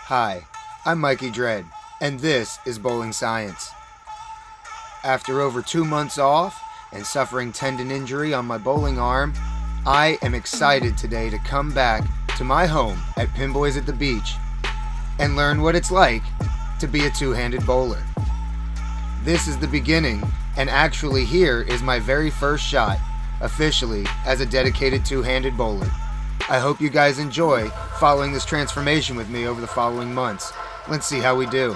Hi, I'm Mikey Dread, and this is Bowling Science. After over 2 months off and suffering tendon injury on my bowling arm, I am excited today to come back to my home at Pinboy's at the beach and learn what it's like to be a two-handed bowler. This is the beginning, and actually here is my very first shot, officially as a dedicated two-handed bowler. I hope you guys enjoy following this transformation with me over the following months. Let's see how we do.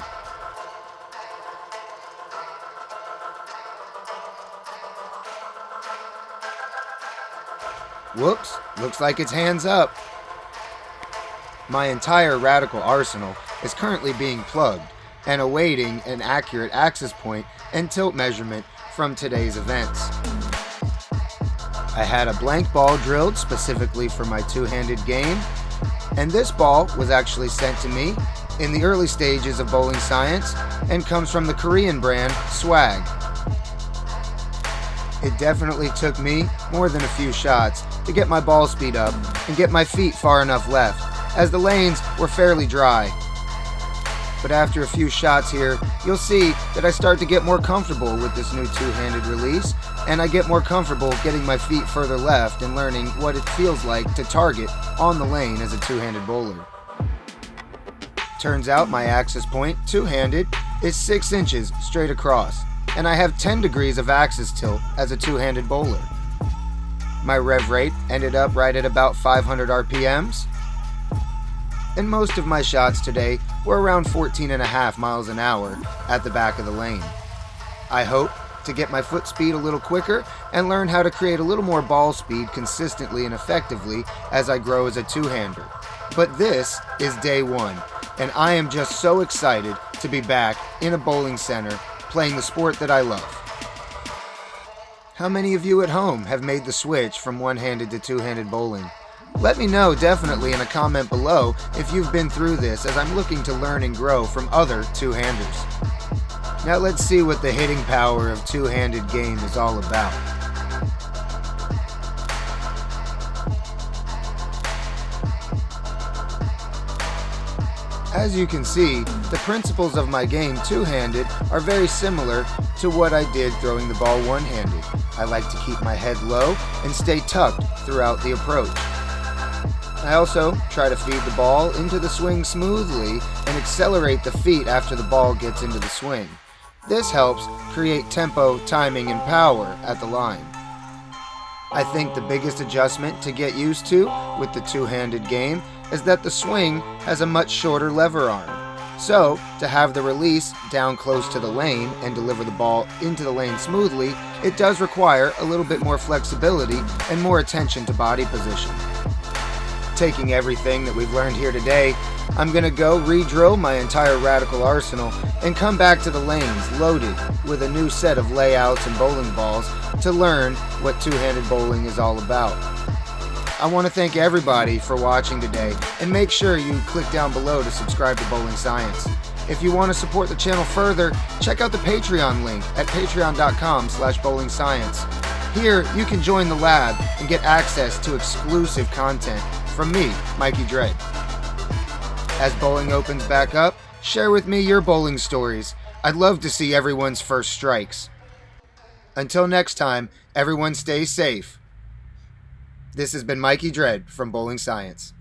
Whoops, looks like it's hands up. My entire radical arsenal is currently being plugged and awaiting an accurate axis point and tilt measurement from today's events. I had a blank ball drilled specifically for my two-handed game, and this ball was actually sent to me in the early stages of bowling science and comes from the Korean brand Swag. It definitely took me more than a few shots to get my ball speed up and get my feet far enough left, as the lanes were fairly dry. But after a few shots here, you'll see that I start to get more comfortable with this new two-handed release, and I get more comfortable getting my feet further left and learning what it feels like to target on the lane as a two-handed bowler. Turns out my axis point, two-handed, is 6 inches straight across, and I have 10 degrees of axis tilt as a two-handed bowler. My rev rate ended up right at about 500 RPMs, and most of my shots today were around 14.5 miles an hour at the back of the lane. I hope to get my foot speed a little quicker and learn how to create a little more ball speed consistently and effectively as I grow as a two-hander. But this is day one, and I am just so excited to be back in a bowling center playing the sport that I love. How many of you at home have made the switch from one-handed to two-handed bowling? Let me know definitely in a comment below if you've been through this, as I'm looking to learn and grow from other two-handers. Now let's see what the hitting power of two-handed game is all about. As you can see, the principles of my game two-handed are very similar to what I did throwing the ball one-handed. I like to keep my head low and stay tucked throughout the approach. I also try to feed the ball into the swing smoothly and accelerate the feet after the ball gets into the swing. This helps create tempo, timing, and power at the line. I think the biggest adjustment to get used to with the two-handed game is that the swing has a much shorter lever arm. So, to have the release down close to the lane and deliver the ball into the lane smoothly, it does require a little bit more flexibility and more attention to body position. Taking everything that we've learned here today, I'm going to go re-drill my entire radical arsenal and come back to the lanes loaded with a new set of layouts and bowling balls to learn what two-handed bowling is all about. I want to thank everybody for watching today, and make sure you click down below to subscribe to Bowling Science. If you want to support the channel further, check out the Patreon link at patreon.com/bowlingscience. Here, you can join the lab and get access to exclusive content from me, Mikey Dread. As bowling opens back up, share with me your bowling stories. I'd love to see everyone's first strikes. Until next time, everyone stay safe. This has been Mikey Dread from Bowling Science.